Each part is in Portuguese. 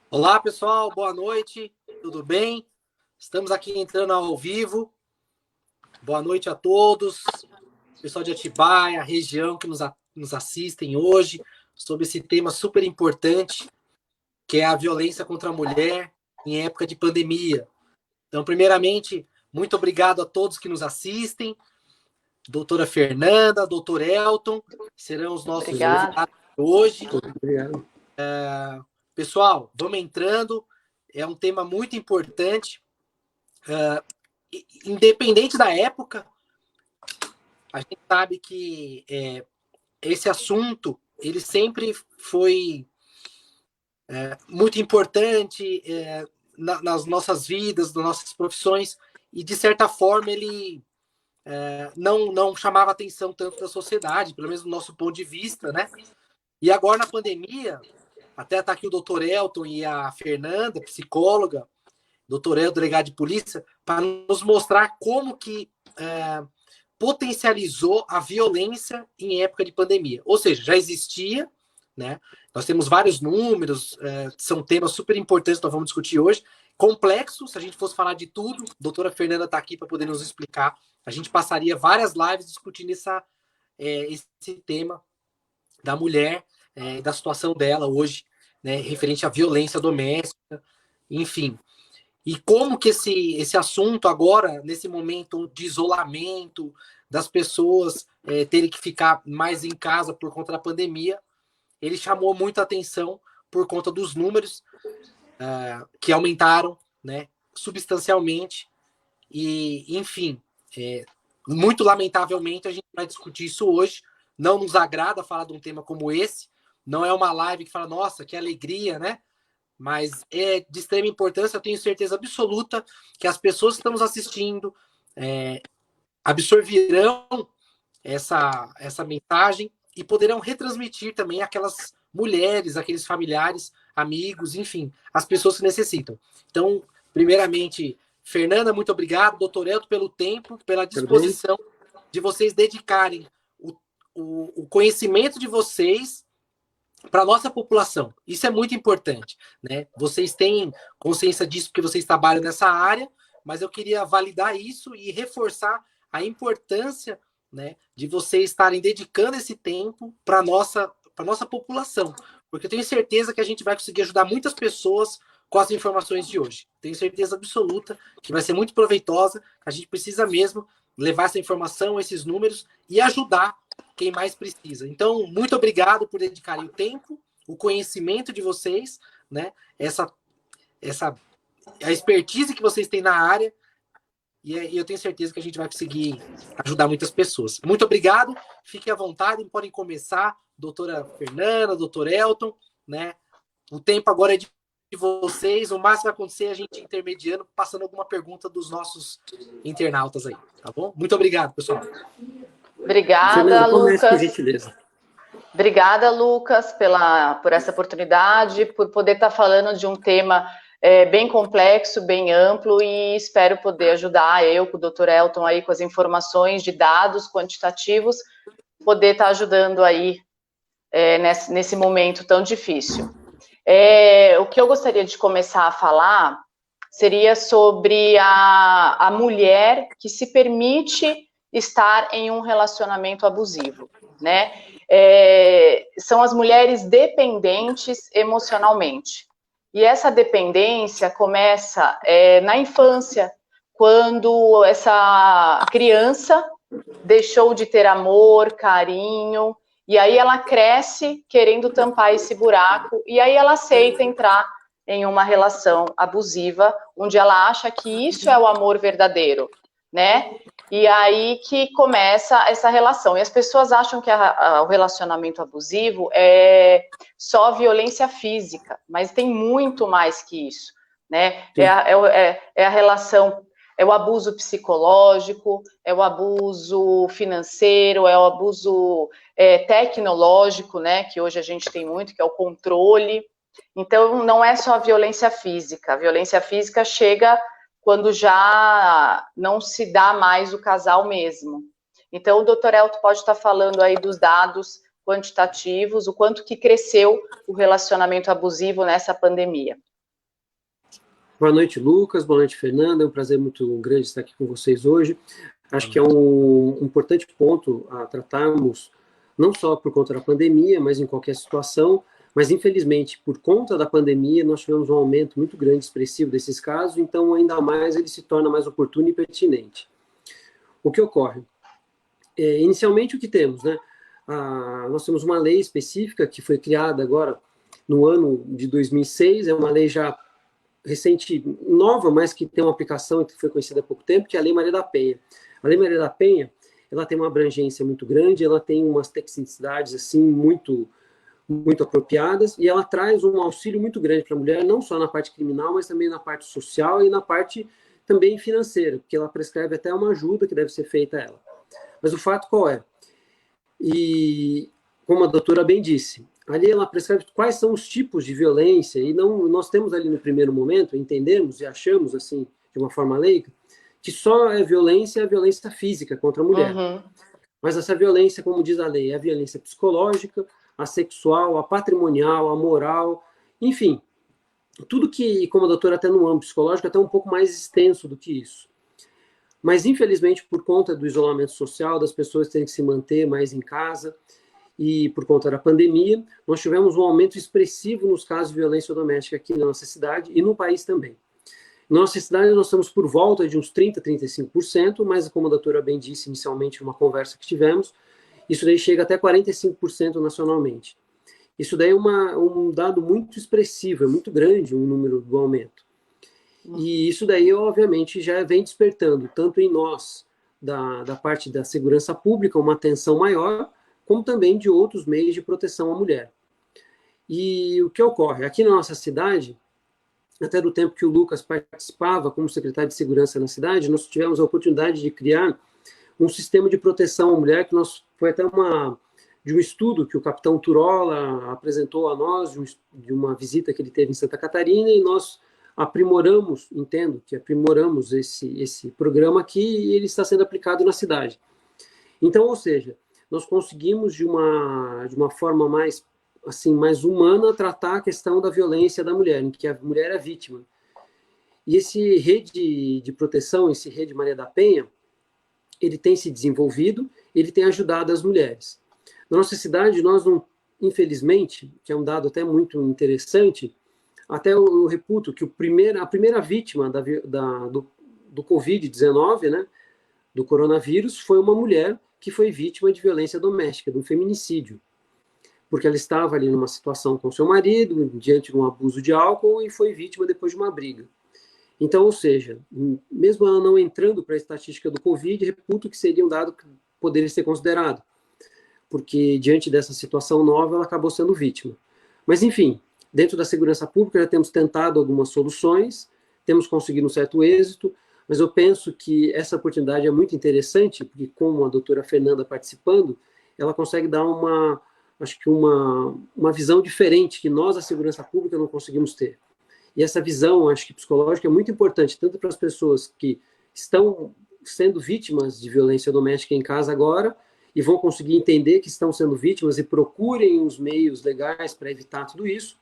Olá, pessoal, boa noite, tudo bem? Estamos aqui entrando ao vivo. Boa noite a todos, pessoal de Atibaia, região que nos assistem hoje, sobre esse tema super importante, que é a violência contra a mulher em época de pandemia. Então, primeiramente, muito obrigado a todos que nos assistem, doutora Fernanda, doutor Elton, serão os nossos convidados hoje. Obrigado. Pessoal, vamos entrando, é um tema muito importante. Independente da época, a gente sabe que esse assunto ele sempre foi muito importante nas nossas vidas, nas nossas profissões, e de certa forma ele não chamava atenção tanto da sociedade, pelo menos do nosso ponto de vista, né? E agora na pandemia, até está aqui o doutor Elton e a Fernanda, psicóloga, doutor Elton, delegado de polícia, para nos mostrar como que potencializou a violência em época de pandemia. Ou seja, já existia, né? Nós temos vários números, são temas super importantes que nós vamos discutir hoje, complexos, se a gente fosse falar de tudo, a doutora Fernanda está aqui para poder nos explicar, a gente passaria várias lives discutindo esse tema da mulher, da situação dela hoje, né, referente à violência doméstica, enfim. E como que esse assunto agora, nesse momento de isolamento, das pessoas terem que ficar mais em casa por conta da pandemia, ele chamou muita atenção por conta dos números que aumentaram, né, substancialmente. E, enfim, muito lamentavelmente, a gente vai discutir isso hoje. Não nos agrada falar de um tema como esse. Não é uma live que fala, nossa, que alegria, né? Mas é de extrema importância. Eu tenho certeza absoluta que as pessoas que estão nos assistindo absorverão essa mensagem e poderão retransmitir também aquelas mulheres, aqueles familiares, amigos, enfim, as pessoas que necessitam. Então, primeiramente, Fernanda, muito obrigado, doutor Elton, pelo tempo, pela disposição de vocês dedicarem o conhecimento de vocês para a nossa população. Isso é muito importante, né? Vocês têm consciência disso porque vocês trabalham nessa área, mas eu queria validar isso e reforçar a importância, né, de vocês estarem dedicando esse tempo para nossa população, porque eu tenho certeza que a gente vai conseguir ajudar muitas pessoas com as informações de hoje. Tenho certeza absoluta que vai ser muito proveitosa, a gente precisa mesmo levar essa informação, esses números e ajudar quem mais precisa. Então, muito obrigado por dedicarem o tempo, o conhecimento de vocês, né? A expertise que vocês têm na área, e eu tenho certeza que a gente vai conseguir ajudar muitas pessoas. Muito obrigado, fiquem à vontade, podem começar, doutora Fernanda, doutor Elton, né? O tempo agora é de vocês, o máximo vai acontecer é a gente intermediando, passando alguma pergunta dos nossos internautas aí, tá bom? Muito obrigado, pessoal. Obrigada, Fernanda, Lucas. por gentileza. Obrigada, Lucas, por essa oportunidade, por poder estar falando de um tema bem complexo, bem amplo, e espero poder ajudar eu, com o Dr. Elton, aí, com as informações de dados quantitativos, poder estar ajudando aí nesse momento tão difícil. O que eu gostaria de começar a falar seria sobre a mulher que se permite estar em um relacionamento abusivo, né? São as mulheres dependentes emocionalmente. E essa dependência começa na infância, quando essa criança deixou de ter amor, carinho, e aí ela cresce querendo tampar esse buraco, e aí ela aceita entrar em uma relação abusiva, onde ela acha que isso é o amor verdadeiro, né? E aí que começa essa relação. E as pessoas acham que o relacionamento abusivo é só violência física, mas tem muito mais que isso, né? É a relação, é o abuso psicológico, é o abuso financeiro, é o abuso tecnológico, né? Que hoje a gente tem muito, que é o controle. Então, não é só a violência física. A violência física chega quando já não se dá mais o casal mesmo. Então, o Dr. Elton pode estar falando aí dos dados quantitativos, o quanto que cresceu o relacionamento abusivo nessa pandemia. Boa noite, Lucas. Boa noite, Fernanda. É um prazer muito grande estar aqui com vocês hoje. Acho que é um importante ponto a tratarmos, não só por conta da pandemia, mas em qualquer situação. Mas, infelizmente, por conta da pandemia, nós tivemos um aumento muito grande, expressivo desses casos, então, ainda mais, ele se torna mais oportuno e pertinente. O que ocorre? Inicialmente, o que temos, né? Nós temos uma lei específica que foi criada agora no ano de 2006, é uma lei já recente, nova, mas que tem uma aplicação que foi conhecida há pouco tempo, que é a Lei Maria da Penha. A Lei Maria da Penha, ela tem uma abrangência muito grande, ela tem umas tecnicidades assim muito apropriadas, e ela traz um auxílio muito grande para a mulher, não só na parte criminal, mas também na parte social e na parte também financeira, porque ela prescreve até uma ajuda que deve ser feita a ela. Mas o fato qual é? E, como a doutora bem disse, ali ela prescreve quais são os tipos de violência, e não, nós temos ali no primeiro momento, entendemos e achamos, assim, de uma forma leiga, que só é a violência física contra a mulher. Uhum. Mas essa violência, como diz a lei, é a violência psicológica, a sexual, a patrimonial, a moral, enfim, tudo que, como a doutora até no âmbito psicológico, é até um pouco mais extenso do que isso. Mas, infelizmente, por conta do isolamento social, das pessoas terem que se manter mais em casa, e por conta da pandemia, nós tivemos um aumento expressivo nos casos de violência doméstica aqui na nossa cidade e no país também. Na nossa cidade, nós estamos por volta de uns 30%, 35%, mas, como a doutora bem disse inicialmente, numa conversa que tivemos, isso daí chega até 45% nacionalmente. Isso daí é um dado muito expressivo, é muito grande o número do aumento. E isso daí, obviamente, já vem despertando, tanto em nós, da parte da segurança pública, uma atenção maior, como também de outros meios de proteção à mulher. E o que ocorre? Aqui na nossa cidade, até do tempo que o Lucas participava como secretário de segurança na cidade, nós tivemos a oportunidade de criar um sistema de proteção à mulher, que foi até de um estudo que o capitão Turola apresentou a nós, de uma visita que ele teve em Santa Catarina, e nós aprimoramos, entendo que aprimoramos esse programa aqui, e ele está sendo aplicado na cidade. Então, ou seja, nós conseguimos, de uma forma mais humana, tratar a questão da violência da mulher, em que a mulher é vítima. E esse rede de proteção, esse rede Maria da Penha, ele tem se desenvolvido, ele tem ajudado as mulheres. Na nossa cidade, nós não, infelizmente, que é um dado até muito interessante, até eu reputo que a primeira vítima do Covid-19, né, do coronavírus, foi uma mulher que foi vítima de violência doméstica, de um feminicídio, porque ela estava ali numa situação com seu marido, diante de um abuso de álcool, e foi vítima depois de uma briga. Então, ou seja, mesmo ela não entrando para a estatística do Covid, reputo que seria um dado que poderia ser considerado, porque diante dessa situação nova, ela acabou sendo vítima. Mas, enfim, dentro da segurança pública já temos tentado algumas soluções, temos conseguido um certo êxito, mas eu penso que essa oportunidade é muito interessante, porque como a doutora Fernanda participando, ela consegue dar uma visão diferente que nós, da segurança pública, não conseguimos ter. E essa visão, acho que psicológica, é muito importante, tanto para as pessoas que estão sendo vítimas de violência doméstica em casa agora, e vão conseguir entender que estão sendo vítimas e procurem os meios legais para evitar tudo isso,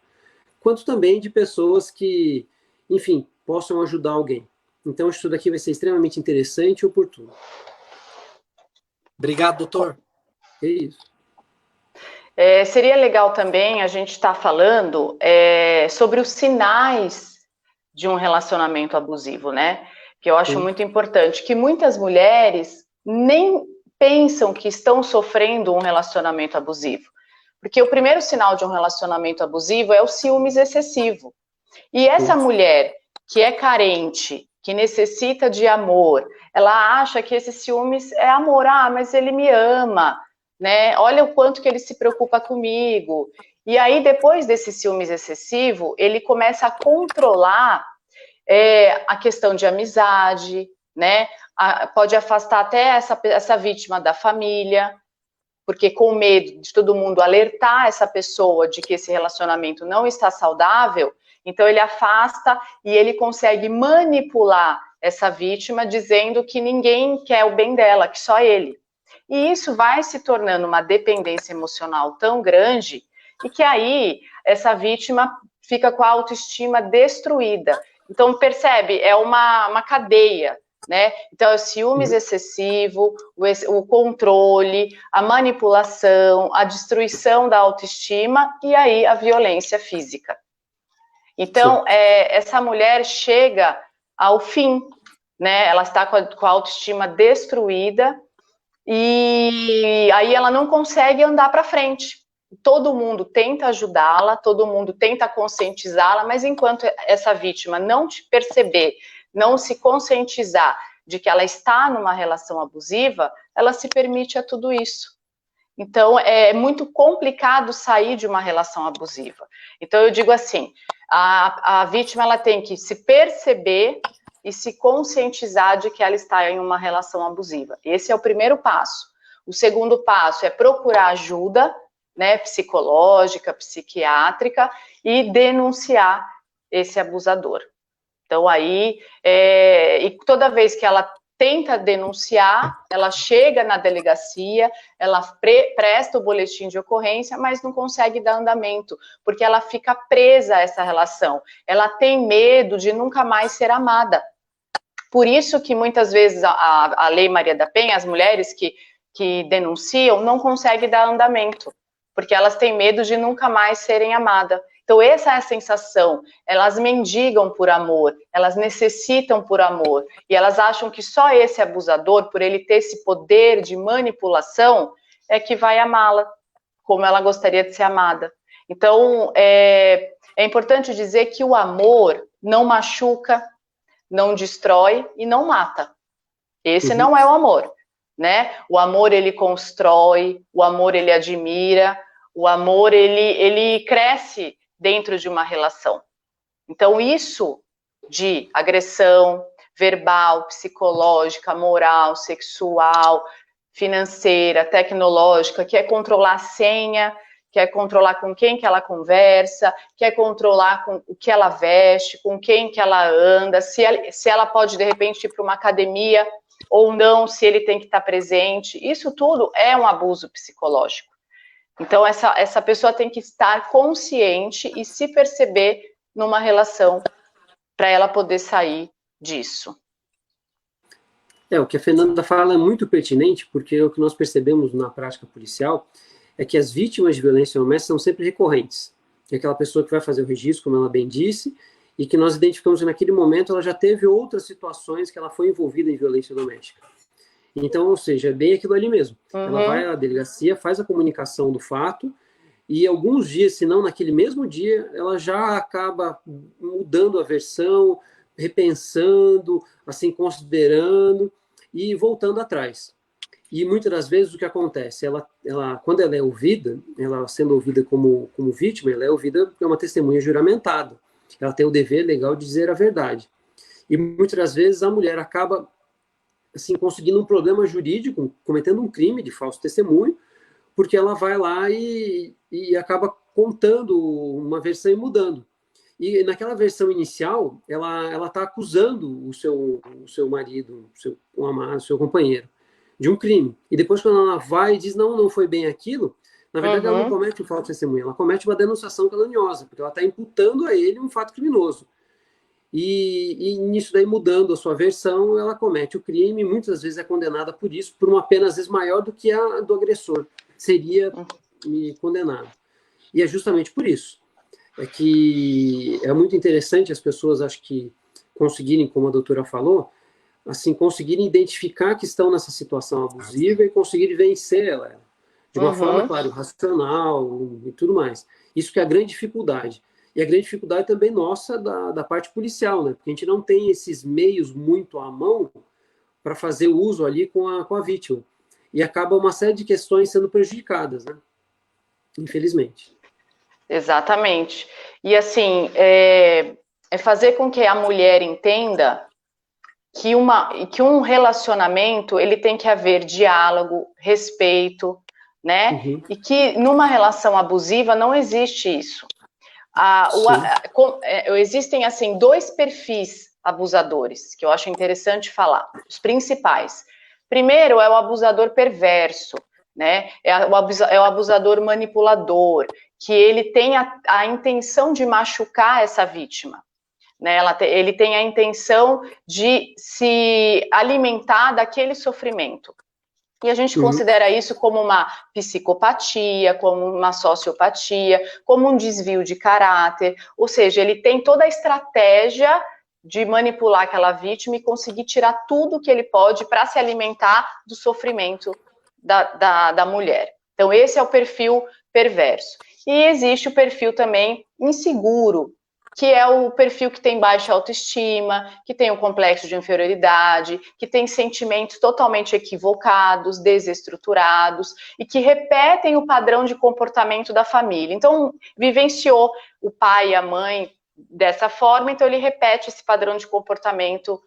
quanto também de pessoas que, enfim, possam ajudar alguém. Então, isso daqui vai ser extremamente interessante e oportuno. Obrigado, doutor. É isso. Seria legal também a gente estar falando sobre os sinais de um relacionamento abusivo, né? Que eu acho muito importante, que muitas mulheres nem pensam que estão sofrendo um relacionamento abusivo. Porque o primeiro sinal de um relacionamento abusivo é o ciúmes excessivo. E essa mulher que é carente, que necessita de amor, ela acha que esse ciúmes é amor, mas ele me ama, né? Olha o quanto que ele se preocupa comigo. E aí, depois desse ciúmes excessivo, ele começa a controlar a questão de amizade, né? Pode afastar até essa vítima da família, porque com medo de todo mundo alertar essa pessoa de que esse relacionamento não está saudável, então ele afasta e ele consegue manipular essa vítima dizendo que ninguém quer o bem dela, que só ele. E isso vai se tornando uma dependência emocional tão grande e que aí essa vítima fica com a autoestima destruída. Então, percebe, é uma cadeia, né? Então, é o ciúmes excessivo, o controle, a manipulação, a destruição da autoestima e aí a violência física. Então, essa mulher chega ao fim, né? Ela está com a autoestima destruída e aí ela não consegue andar para frente. Todo mundo tenta ajudá-la, todo mundo tenta conscientizá-la, mas enquanto essa vítima não te perceber, não se conscientizar de que ela está numa relação abusiva, ela se permite a tudo isso. Então, é muito complicado sair de uma relação abusiva. Então, eu digo assim, a vítima ela tem que se perceber e se conscientizar de que ela está em uma relação abusiva. Esse é o primeiro passo. O segundo passo é procurar ajuda, né, psicológica, psiquiátrica, e denunciar esse abusador. Então, aí, e toda vez que ela tenta denunciar, ela chega na delegacia, ela presta o boletim de ocorrência, mas não consegue dar andamento, porque ela fica presa a essa relação. Ela tem medo de nunca mais ser amada. Por isso que muitas vezes a Lei Maria da Penha, as mulheres que denunciam, não conseguem dar andamento, porque elas têm medo de nunca mais serem amadas. Então, essa é a sensação. Elas mendigam por amor, elas necessitam por amor, e elas acham que só esse abusador, por ele ter esse poder de manipulação, é que vai amá-la, como ela gostaria de ser amada. Então, é importante dizer que o amor não machuca, não destrói e não mata. Esse não é o amor, né? O amor, ele constrói, o amor, ele admira, o amor, ele cresce dentro de uma relação. Então, isso de agressão verbal, psicológica, moral, sexual, financeira, tecnológica, quer controlar a senha, quer controlar com quem que ela conversa, quer controlar com o que ela veste, com quem que ela anda, se ela pode, de repente, ir para uma academia ou não, se ele tem que estar presente. Isso tudo é um abuso psicológico. Então, essa pessoa tem que estar consciente e se perceber numa relação para ela poder sair disso. O que a Fernanda fala é muito pertinente, porque o que nós percebemos na prática policial é que as vítimas de violência doméstica são sempre recorrentes. É aquela pessoa que vai fazer o registro, como ela bem disse, e que nós identificamos que naquele momento ela já teve outras situações que ela foi envolvida em violência doméstica. Então, ou seja, é bem aquilo ali mesmo. Ela vai à delegacia, faz a comunicação do fato, e alguns dias, se não naquele mesmo dia, ela já acaba mudando a versão, repensando, assim, considerando e voltando atrás. E muitas das vezes o que acontece, ela quando ela é ouvida, ela sendo ouvida como vítima, ela é ouvida como uma testemunha juramentada. Ela tem o dever legal de dizer a verdade. E muitas das vezes a mulher acaba assim, conseguindo um problema jurídico, cometendo um crime de falso testemunho, porque ela vai lá e acaba contando uma versão e mudando. E naquela versão inicial, ela está acusando o seu marido, o seu amado, o seu companheiro, de um crime. E depois, quando ela vai e diz, não foi bem aquilo, na verdade, ela não comete um falso testemunho, ela comete uma denunciação caluniosa, porque ela está imputando a ele um fato criminoso. E nisso daí, mudando a sua versão, ela comete o crime e muitas vezes é condenada por isso, por uma pena às vezes maior do que a do agressor seria condenado. E é justamente por isso. É que é muito interessante as pessoas, acho que, conseguirem, como a doutora falou, assim, conseguirem identificar que estão nessa situação abusiva e conseguirem vencer ela. De uma forma, claro, racional e tudo mais. Isso que é a grande dificuldade. E a grande dificuldade também nossa da parte policial, né? Porque a gente não tem esses meios muito à mão para fazer uso ali com a vítima. E acaba uma série de questões sendo prejudicadas, né? Infelizmente. Exatamente. E assim, é fazer com que a mulher entenda que um relacionamento, ele tem que haver diálogo, respeito, né? E que numa relação abusiva não existe isso. Existem, assim, dois perfis abusadores, que eu acho interessante falar, os principais. Primeiro é o abusador perverso, né? É o abusador manipulador, que ele tem a intenção de machucar essa vítima, né? Ele tem a intenção de se alimentar daquele sofrimento. E a gente considera isso como uma psicopatia, como uma sociopatia, como um desvio de caráter, ou seja, ele tem toda a estratégia de manipular aquela vítima e conseguir tirar tudo que ele pode para se alimentar do sofrimento da mulher. Então, esse é o perfil perverso. E existe o perfil também inseguro, que é o perfil que tem baixa autoestima, que tem um complexo de inferioridade, que tem sentimentos totalmente equivocados, desestruturados, e que repetem o padrão de comportamento da família. Então, vivenciou o pai e a mãe dessa forma, então ele repete esse padrão de comportamento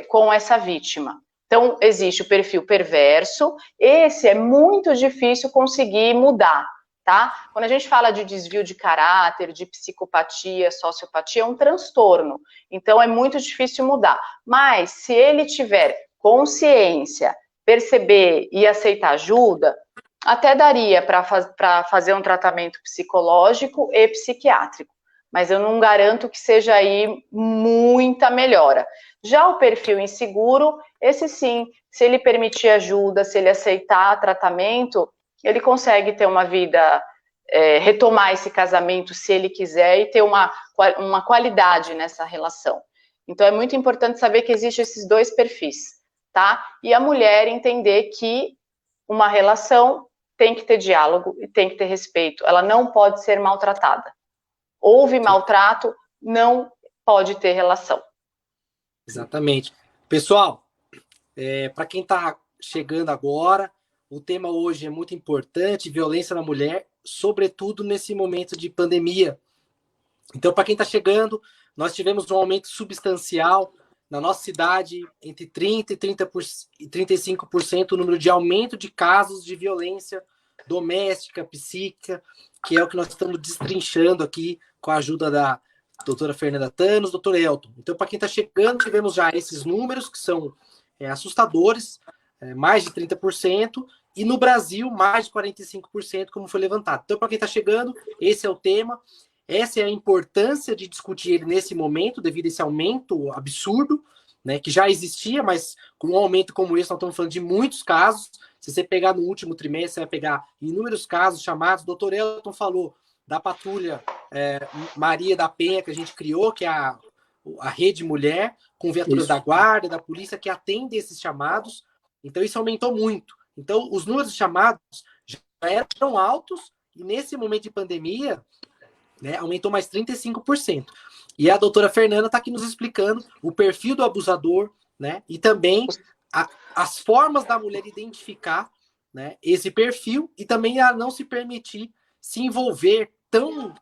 com essa vítima. Então, existe o perfil perverso, esse é muito difícil conseguir mudar. Tá? Quando a gente fala de desvio de caráter, de psicopatia, sociopatia, é um transtorno. Então, é muito difícil mudar. Mas, se ele tiver consciência, perceber e aceitar ajuda, até daria para fazer um tratamento psicológico e psiquiátrico. Mas eu não garanto que seja aí muita melhora. Já o perfil inseguro, esse sim, se ele permitir ajuda, se ele aceitar tratamento, ele consegue ter uma vida, retomar esse casamento se ele quiser e ter uma qualidade nessa relação. Então, é muito importante saber que existem esses dois perfis, tá? E a mulher entender que uma relação tem que ter diálogo e tem que ter respeito. Ela não pode ser maltratada. Houve maltrato, não pode ter relação. Exatamente. Pessoal, para quem está chegando agora, o tema hoje é muito importante, violência na mulher, sobretudo nesse momento de pandemia. Então, para quem está chegando, nós tivemos um aumento substancial na nossa cidade, entre 30% e 35% o número de aumento de casos de violência doméstica, psíquica, que é o que nós estamos destrinchando aqui com a ajuda da doutora Fernanda Thanos, doutor Elton. Então, para quem está chegando, tivemos já esses números que são assustadores, mais de 30%, e no Brasil, mais de 45%, como foi levantado. Então, para quem está chegando, esse é o tema, essa é a importância de discutir ele nesse momento, devido a esse aumento absurdo, né, que já existia, mas com um aumento como esse, nós estamos falando de muitos casos. Se você pegar no último trimestre, você vai pegar inúmeros casos chamados. O doutor Elton falou da patrulha Maria da Penha, que a gente criou, que é a rede mulher, com viaturas da guarda, da polícia, que atende esses chamados. Então, isso aumentou muito. Então, os números de chamados já eram altos, e nesse momento de pandemia, né, aumentou mais 35%. E a doutora Fernanda está aqui nos explicando o perfil do abusador, né, e também as formas da mulher identificar, né, esse perfil, e também a não se permitir se envolver tão...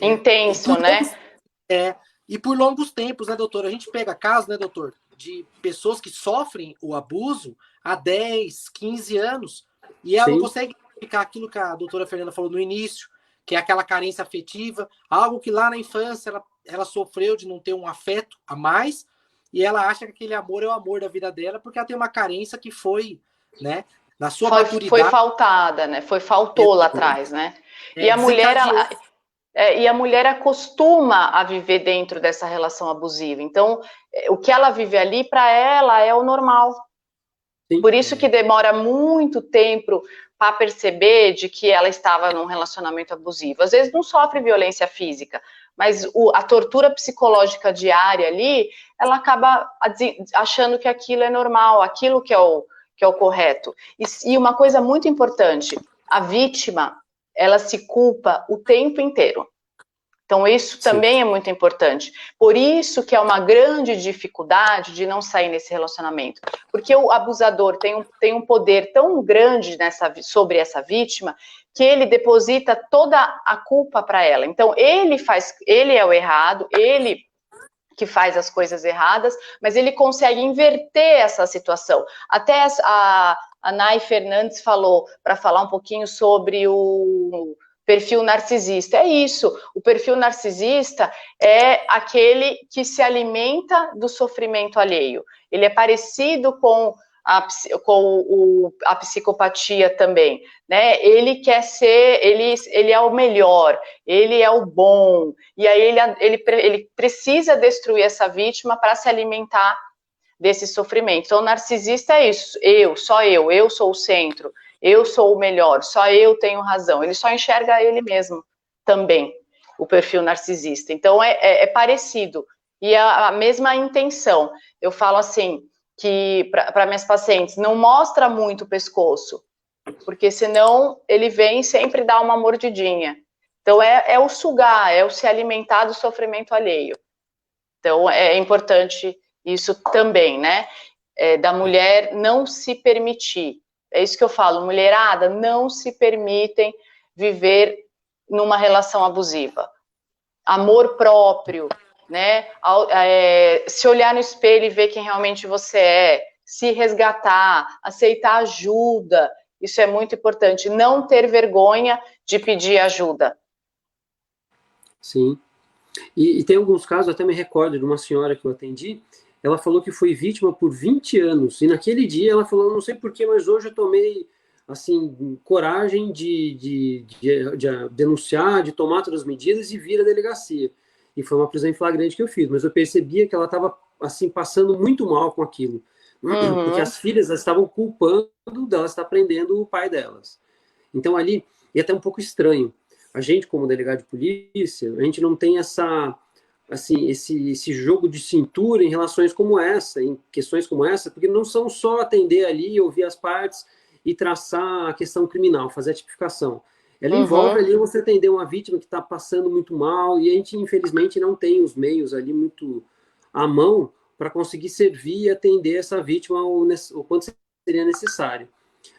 intenso, né? E por longos tempos, né, doutor? A gente pega casos, né, doutor, de pessoas que sofrem o abuso há 10, 15 anos, e ela não consegue explicar aquilo que a doutora Fernanda falou no início, que é aquela carência afetiva, algo que lá na infância ela sofreu de não ter um afeto a mais, e ela acha que aquele amor é o amor da vida dela, porque ela tem uma carência que foi, né, na sua maturidade... Foi faltada, né? Faltou lá atrás, né? E a mulher... E a mulher acostuma a viver dentro dessa relação abusiva. Então, o que ela vive ali, para ela, é o normal. Sim. Por isso que demora muito tempo para perceber de que ela estava num relacionamento abusivo. Às vezes não sofre violência física, mas a tortura psicológica diária ali, ela acaba achando que aquilo é normal, aquilo que é o correto. E uma coisa muito importante, a vítima... ela se culpa o tempo inteiro. Então, isso também é muito importante. Por isso que é uma grande dificuldade de não sair nesse relacionamento. Porque o abusador tem um poder tão grande sobre essa vítima que ele deposita toda a culpa para ela. Então, ele é o errado, ele que faz as coisas erradas, mas ele consegue inverter essa situação. Até a Nay Fernandes falou, para falar um pouquinho sobre o perfil narcisista. É isso, o perfil narcisista é aquele que se alimenta do sofrimento alheio. Ele é parecido com a psicopatia também, né? Ele quer ser, ele é o melhor, ele é o bom, e aí ele precisa destruir essa vítima para se alimentar desse sofrimento. Então, o narcisista é isso, só eu sou o centro, eu sou o melhor, só eu tenho razão. Ele só enxerga ele mesmo também, o perfil narcisista. Então, é parecido, e a mesma intenção. Eu falo assim, que para minhas pacientes, não mostra muito o pescoço, porque senão ele vem e sempre dá uma mordidinha. Então, é o sugar, é o se alimentar do sofrimento alheio. Então, é importante isso também, né? Da mulher não se permitir. É isso que eu falo, mulherada, não se permitem viver numa relação abusiva. Amor próprio, né? Se olhar no espelho e ver quem realmente você é, se resgatar, aceitar ajuda, isso é muito importante. Não ter vergonha de pedir ajuda. Sim. E tem alguns casos, até me recordo de uma senhora que eu atendi, ela falou que foi vítima por 20 anos, e naquele dia ela falou, não sei porquê, mas hoje eu tomei, assim, coragem de denunciar, de tomar todas as medidas e vir à delegacia. E foi uma prisão em flagrante que eu fiz, mas eu percebia que ela estava, assim, passando muito mal com aquilo, porque as filhas estavam culpando dela estar prendendo o pai delas. Então ali, e até um pouco estranho, a gente, como delegado de polícia, a gente não tem esse jogo de cintura em relações como essa, em questões como essa, porque não são só atender ali, ouvir as partes e traçar a questão criminal, fazer a tipificação. Ela envolve ali você atender uma vítima que está passando muito mal, e a gente, infelizmente, não tem os meios ali muito à mão para conseguir servir e atender essa vítima o quanto seria necessário.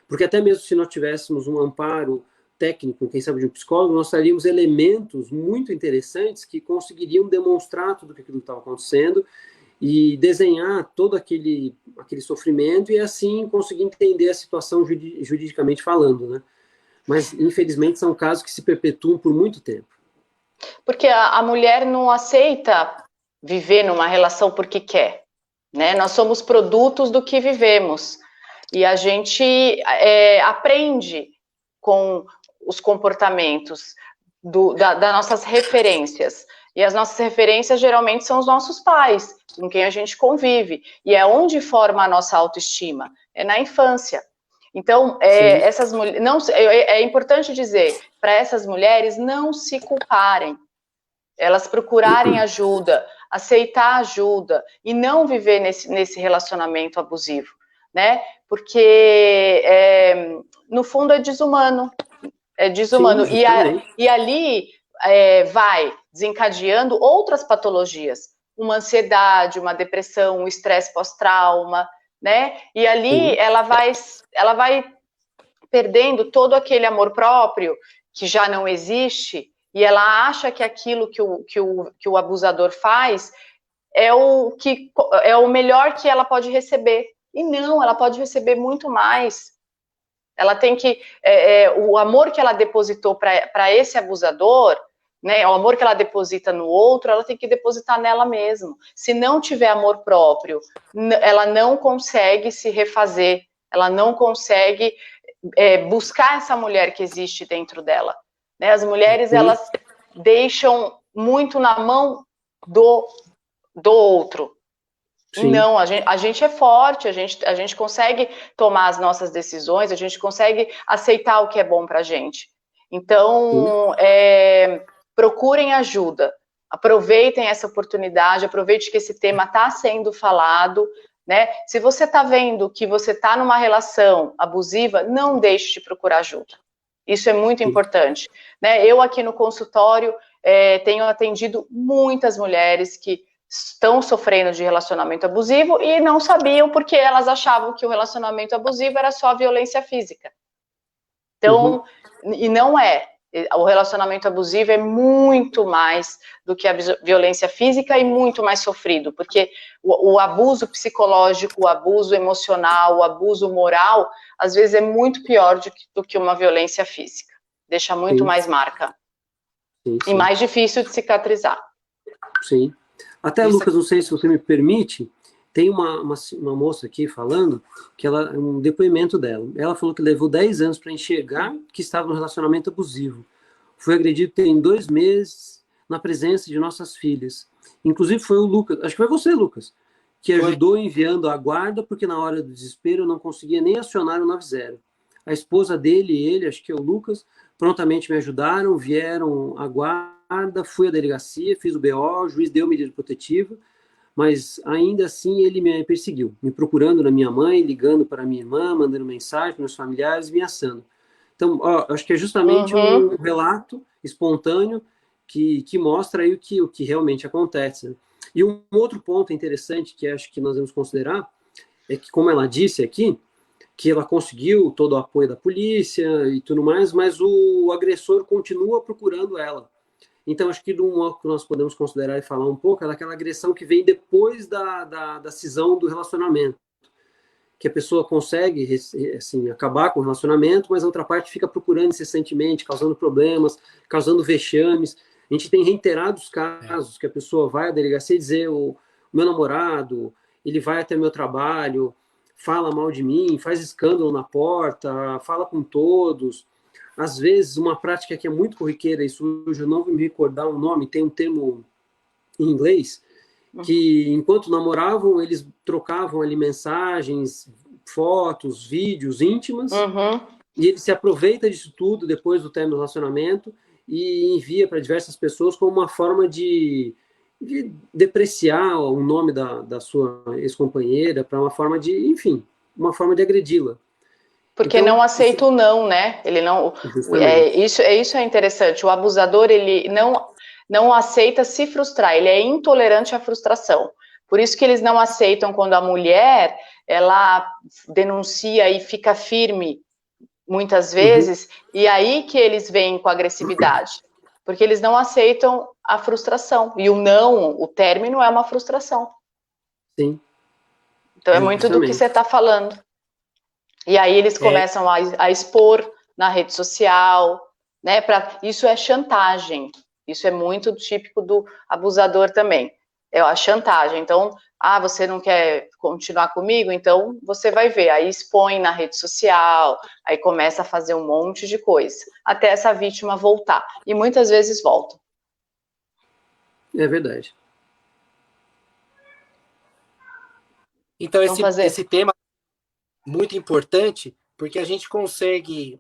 Porque até mesmo se nós tivéssemos um amparo técnico, quem sabe de um psicólogo, nós teríamos elementos muito interessantes que conseguiriam demonstrar tudo aquilo que estava acontecendo e desenhar todo aquele sofrimento e assim conseguir entender a situação juridicamente falando, né? Mas, infelizmente, são casos que se perpetuam por muito tempo. Porque a mulher não aceita viver numa relação porque quer, né? Nós somos produtos do que vivemos. E a gente aprende com os comportamentos das nossas referências. E as nossas referências geralmente são os nossos pais, com quem a gente convive. E é onde forma a nossa autoestima, é na infância. Então, essas mulheres, é importante dizer para essas mulheres não se culparem, elas procurarem ajuda, aceitar ajuda e não viver nesse relacionamento abusivo, né? Porque, no fundo, é desumano. É desumano. Sim, e ali vai desencadeando outras patologias, uma ansiedade, uma depressão, um estresse pós-trauma, né? E ali ela vai perdendo todo aquele amor próprio que já não existe, e ela acha que aquilo que o abusador faz é o melhor que ela pode receber. E não, ela pode receber muito mais. Ela tem que... o amor que ela depositou para esse abusador, né, o amor que ela deposita no outro, ela tem que depositar nela mesma. Se não tiver amor próprio, ela não consegue se refazer, ela não consegue buscar essa mulher que existe dentro dela. Né? As mulheres, elas deixam muito na mão do outro. Sim. E não, a gente é forte, a gente consegue tomar as nossas decisões, a gente consegue aceitar o que é bom pra gente. Então, procurem ajuda, aproveitem essa oportunidade, aproveite que esse tema está sendo falado, né? Se você está vendo que você está numa relação abusiva, não deixe de procurar ajuda. Isso é muito importante. Né? Eu aqui no consultório tenho atendido muitas mulheres que estão sofrendo de relacionamento abusivo e não sabiam porque elas achavam que o relacionamento abusivo era só violência física. Então, e não é. O relacionamento abusivo é muito mais do que a violência física e muito mais sofrido, porque o abuso psicológico, o abuso emocional, o abuso moral, às vezes é muito pior do que uma violência física. Deixa muito mais marca. Sim. E mais difícil de cicatrizar. Sim. Até, Lucas, não sei se você me permite, Tem uma moça aqui falando que um depoimento dela. Ela falou que levou 10 anos para enxergar que estava num relacionamento abusivo. Foi agredido em 2 meses na presença de nossas filhas. Inclusive foi o Lucas, acho que foi você, Lucas, que ajudou enviando a guarda, porque na hora do desespero eu não conseguia nem acionar o 90. A esposa dele e ele, acho que é o Lucas, prontamente me ajudaram, vieram à guarda, fui à delegacia, fiz o BO, o juiz deu medida protetiva, mas ainda assim ele me perseguiu, me procurando na minha mãe, ligando para minha irmã, mandando mensagem para meus familiares, me ameaçando. Então, acho que é justamente um relato espontâneo que mostra aí o que realmente acontece. Né? E um outro ponto interessante que acho que nós devemos considerar é que, como ela disse aqui, que ela conseguiu todo o apoio da polícia e tudo mais, mas o agressor continua procurando ela. Então, acho que o que nós podemos considerar e falar um pouco é daquela agressão que vem depois da cisão do relacionamento. Que a pessoa consegue, assim, acabar com o relacionamento, mas a outra parte fica procurando incessantemente, causando problemas, causando vexames. A gente tem reiterados casos que a pessoa vai à delegacia e dizer o meu namorado, ele vai até meu trabalho, fala mal de mim, faz escândalo na porta, fala com todos. Às vezes, uma prática que é muito corriqueira, isso eu não vou me recordar o nome, tem um termo em inglês, que enquanto namoravam, eles trocavam ali mensagens, fotos, vídeos íntimas, e ele se aproveita disso tudo depois do término do relacionamento e envia para diversas pessoas como uma forma de depreciar o nome da sua ex-companheira, para uma forma de, enfim, uma forma de agredi-la. Porque então, não aceita o não, né? Ele não. Isso é interessante. O abusador, ele não aceita se frustrar, ele é intolerante à frustração. Por isso que eles não aceitam quando a mulher, ela denuncia e fica firme, muitas vezes, e aí que eles vêm com agressividade. Porque eles não aceitam a frustração. E o não, o término é uma frustração. Sim. Então é muito do que você está falando. E aí eles começam a expor na rede social, né? Isso é chantagem. Isso é muito típico do abusador também. É a chantagem. Então, você não quer continuar comigo? Então você vai ver. Aí expõe na rede social, aí começa a fazer um monte de coisa, até essa vítima voltar. E muitas vezes volta. É verdade. Então, esse tema é muito importante, porque a gente consegue,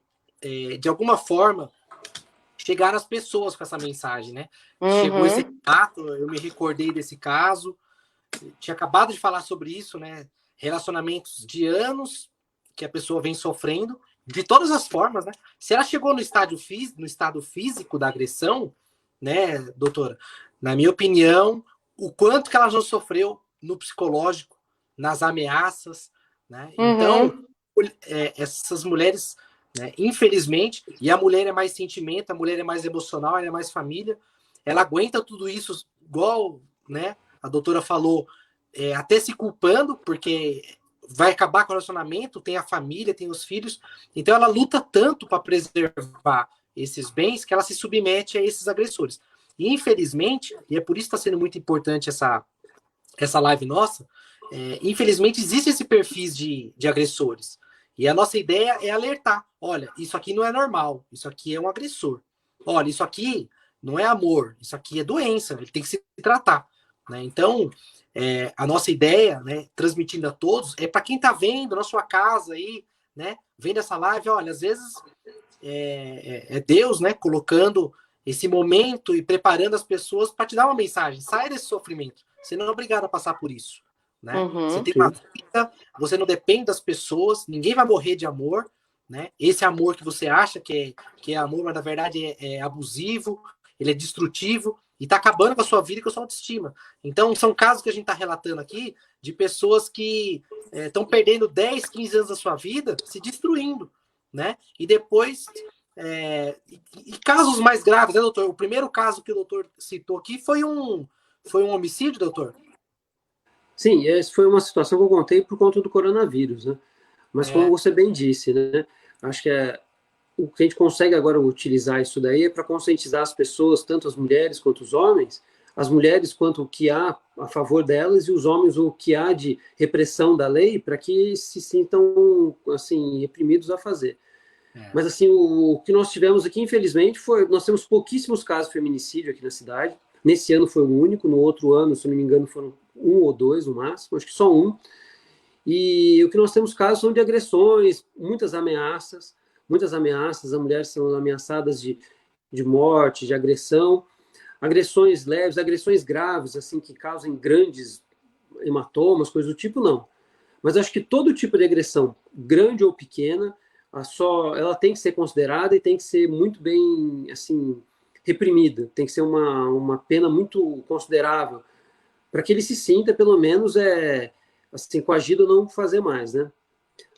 de alguma forma, chegar às pessoas com essa mensagem, né? Chegou esse ato, eu me recordei desse caso, tinha acabado de falar sobre isso, né? Relacionamentos de anos que a pessoa vem sofrendo, de todas as formas, né? Se ela chegou no estado físico da agressão, né, doutora? Na minha opinião, o quanto que ela já sofreu no psicológico, nas ameaças, né? Então, essas mulheres, né, infelizmente, e a mulher é mais sentimento, a mulher é mais emocional, ela é mais família, ela aguenta tudo isso igual, né, a doutora falou, até se culpando, porque vai acabar com o relacionamento, tem a família, tem os filhos, então ela luta tanto para preservar esses bens que ela se submete a esses agressores. E infelizmente, e é por isso que está sendo muito importante essa live nossa, infelizmente existe esse perfil de agressores. E a nossa ideia é alertar. Olha, isso aqui não é normal. Isso aqui é um agressor. Olha, isso aqui não é amor. Isso aqui é doença. Ele tem que se tratar. Né? Então, a nossa ideia, né, transmitindo a todos, é para quem está vendo na sua casa aí, né, vendo essa live, olha, às vezes é Deus, né, colocando esse momento e preparando as pessoas para te dar uma mensagem. Sai desse sofrimento. Você não é obrigado a passar por isso. Né? Você tem uma vida, você não depende das pessoas, ninguém vai morrer de amor, né? Esse amor que você acha que é amor, mas na verdade é abusivo, ele é destrutivo e está acabando com a sua vida e com a sua autoestima. Então, são casos que a gente está relatando aqui de pessoas que estão perdendo 10, 15 anos da sua vida, se destruindo, né? E depois, e casos mais graves, né, doutor? O primeiro caso que o doutor citou aqui foi um homicídio, doutor? Sim, essa foi uma situação que eu contei por conta do coronavírus, né? Mas como você bem disse, né? Acho que o que a gente consegue agora utilizar isso daí é para conscientizar as pessoas, tanto as mulheres quanto os homens, as mulheres quanto o que há a favor delas e os homens o que há de repressão da lei para que se sintam assim reprimidos a fazer. Mas assim o que nós tivemos aqui, infelizmente, nós temos pouquíssimos casos de feminicídio aqui na cidade. Nesse ano foi o único, no outro ano, se não me engano, foram 1 ou 2 no máximo, acho que só 1. E o que nós temos casos são de agressões, muitas ameaças, as mulheres são ameaçadas de morte, de agressão, agressões leves, agressões graves, assim, que causem grandes hematomas, coisas do tipo, não. Mas acho que todo tipo de agressão, grande ou pequena, ela tem que ser considerada e tem que ser muito bem, assim, reprimida. Tem que ser uma pena muito considerável, para que ele se sinta, pelo menos, assim, coagido a não fazer mais, né?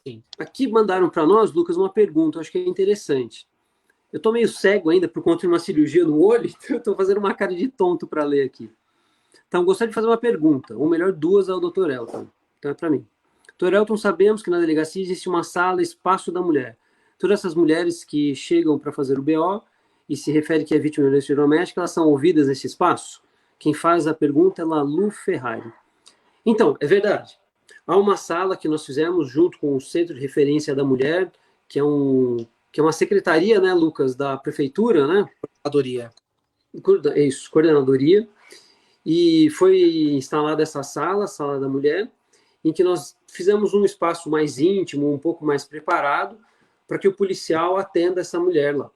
Sim. Aqui mandaram para nós, Lucas, uma pergunta, acho que é interessante. Eu estou meio cego ainda por conta de uma cirurgia no olho, então eu estou fazendo uma cara de tonto para ler aqui. Então, gostaria de fazer uma pergunta, ou melhor, 2 ao Dr. Elton. Então, é para mim. Dr. Elton, sabemos que na delegacia existe uma sala, espaço da mulher. Todas essas mulheres que chegam para fazer o BO e se refere que é vítima de violência doméstica, elas são ouvidas nesse espaço? Quem faz a pergunta é Lalu Ferrari. Então, é verdade. Há uma sala que nós fizemos junto com o Centro de Referência da Mulher, que é uma secretaria, né, Lucas, da prefeitura, né? Coordenadoria. Isso, coordenadoria. E foi instalada essa sala, a Sala da Mulher, em que nós fizemos um espaço mais íntimo, um pouco mais preparado, para que o policial atenda essa mulher lá.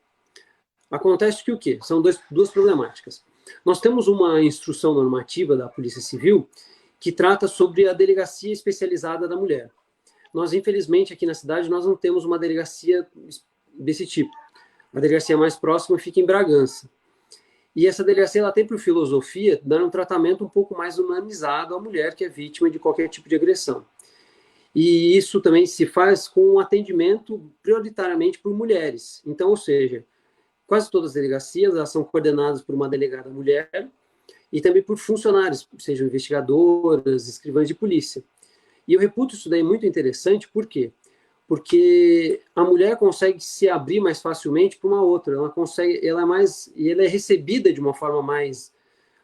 Acontece que o quê? São duas problemáticas. Nós temos uma instrução normativa da Polícia Civil que trata sobre a delegacia especializada da mulher. Nós, infelizmente, aqui na cidade, nós não temos uma delegacia desse tipo. A delegacia mais próxima fica em Bragança. E essa delegacia ela tem por filosofia dar um tratamento um pouco mais humanizado à mulher que é vítima de qualquer tipo de agressão. E isso também se faz com um atendimento prioritariamente por mulheres. Então, ou seja, quase todas as delegacias elas são coordenadas por uma delegada mulher e também por funcionários, sejam investigadoras, escrivãs de polícia. E eu reputo isso daí muito interessante, por quê? Porque a mulher consegue se abrir mais facilmente para uma outra, ela é recebida de uma forma mais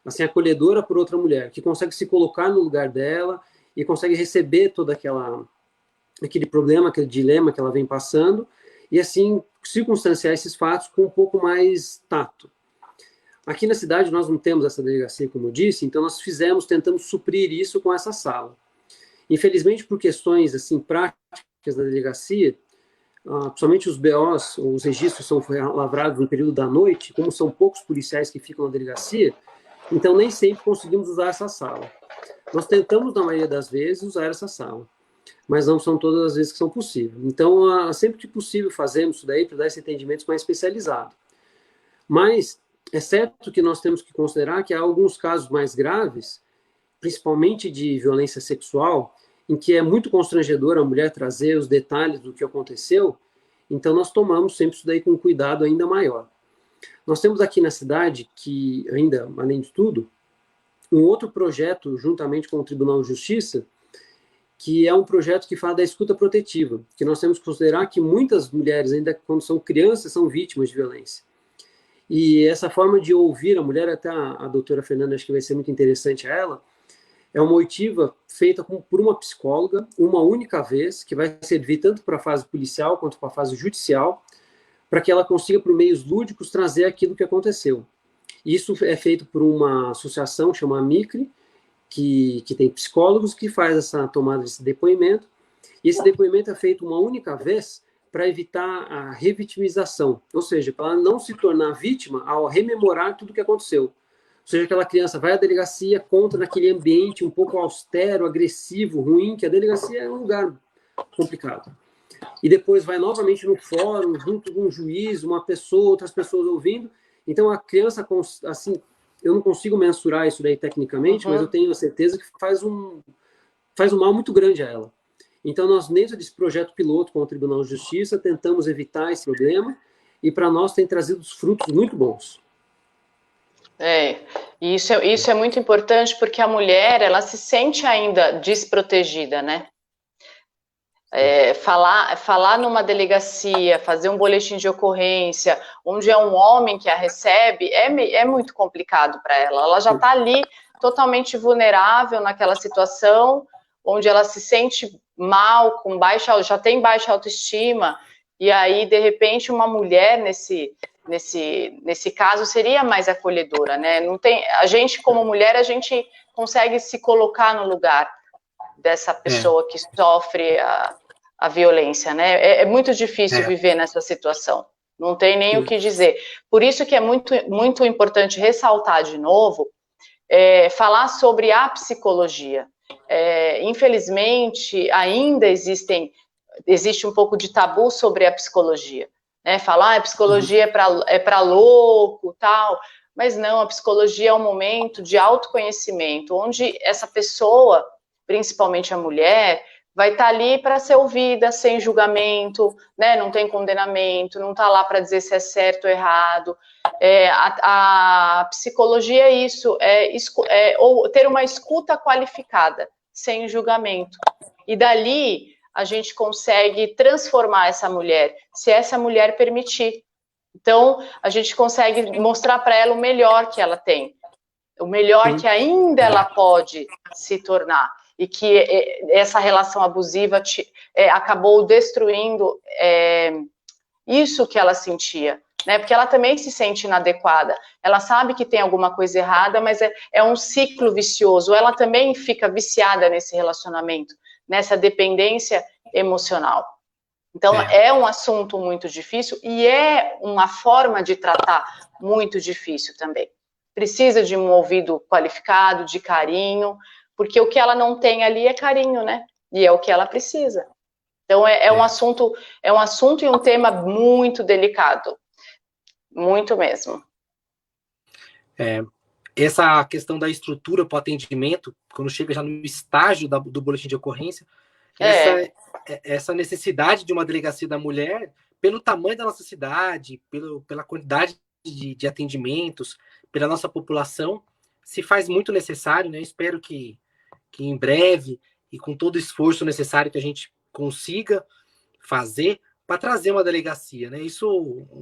assim acolhedora por outra mulher, que consegue se colocar no lugar dela e consegue receber todo aquele problema, aquele dilema que ela vem passando e assim circunstanciar esses fatos com um pouco mais tato. Aqui na cidade nós não temos essa delegacia, como eu disse, então nós tentamos suprir isso com essa sala. Infelizmente, por questões assim práticas da delegacia, principalmente os BOs, os registros são lavrados no período da noite, como são poucos policiais que ficam na delegacia, então nem sempre conseguimos usar essa sala. Nós tentamos, na maioria das vezes, usar essa sala, mas não são todas as vezes que são possíveis. Então, sempre que possível, fazemos isso daí para dar esse atendimento mais especializado. Mas é certo que nós temos que considerar que há alguns casos mais graves, principalmente de violência sexual, em que é muito constrangedor a mulher trazer os detalhes do que aconteceu, então nós tomamos sempre isso daí com um cuidado ainda maior. Nós temos aqui na cidade, que ainda, além de tudo, um outro projeto, juntamente com o Tribunal de Justiça, que é um projeto que fala da escuta protetiva, que nós temos que considerar que muitas mulheres, ainda quando são crianças, são vítimas de violência. E essa forma de ouvir a mulher, até a doutora Fernanda, acho que vai ser muito interessante a ela, é uma oitiva feita por uma psicóloga, uma única vez, que vai servir tanto para a fase policial quanto para a fase judicial, para que ela consiga, por meios lúdicos, trazer aquilo que aconteceu. Isso é feito por uma associação chamada MICRE, que tem psicólogos que faz essa tomada desse depoimento, e esse depoimento é feito uma única vez para evitar a revitimização, ou seja, para ela não se tornar vítima ao rememorar tudo o que aconteceu. Ou seja, aquela criança vai à delegacia, conta naquele ambiente um pouco austero, agressivo, ruim, que a delegacia é um lugar complicado. E depois vai novamente no fórum, junto com um juiz, uma pessoa, outras pessoas ouvindo. Então, a criança, assim, eu não consigo mensurar isso daí tecnicamente, mas eu tenho a certeza que faz um mal muito grande a ela. Então, nós, dentro desse projeto piloto com o Tribunal de Justiça, tentamos evitar esse problema e, para nós, tem trazido frutos muito bons. Isso é muito importante porque a mulher, ela se sente ainda desprotegida, né? Falar numa delegacia, fazer um boletim de ocorrência, onde é um homem que a recebe, é muito complicado para ela. Ela já está ali totalmente vulnerável naquela situação, onde ela se sente mal, já tem baixa autoestima, e aí, de repente, uma mulher nesse caso seria mais acolhedora, né? A gente, como mulher, a gente consegue se colocar no lugar dessa pessoa que sofre a violência, né? É muito difícil viver nessa situação. Não tem nem o que dizer. Por isso que é muito, muito importante ressaltar de novo, falar sobre a psicologia. Infelizmente, ainda existe um pouco de tabu sobre a psicologia, né? Falar a psicologia é para louco, tal, mas não, a psicologia é um momento de autoconhecimento, onde essa pessoa, principalmente a mulher, vai estar ali para ser ouvida, sem julgamento, né? Não tem condenamento, não está lá para dizer se é certo ou errado. A psicologia é isso, ou ter uma escuta qualificada, sem julgamento. E dali a gente consegue transformar essa mulher, se essa mulher permitir. Então, a gente consegue mostrar para ela o melhor que ela tem, o melhor que ainda ela pode se tornar. E que essa relação abusiva acabou destruindo isso que ela sentia, né? Porque ela também se sente inadequada. Ela sabe que tem alguma coisa errada, mas é um ciclo vicioso. Ela também fica viciada nesse relacionamento, nessa dependência emocional. Então, é um assunto muito difícil e é uma forma de tratar muito difícil também. Precisa de um ouvido qualificado, de carinho, porque o que ela não tem ali é carinho, né? E é o que ela precisa. Então, um assunto e um tema muito delicado. Muito mesmo. Essa questão da estrutura para o atendimento, quando chega já no estágio do boletim de ocorrência, essa necessidade de uma delegacia da mulher, pelo tamanho da nossa cidade, pela quantidade de atendimentos, pela nossa população, se faz muito necessário, né? Espero que em breve e com todo o esforço necessário que a gente consiga fazer para trazer uma delegacia, né? Isso,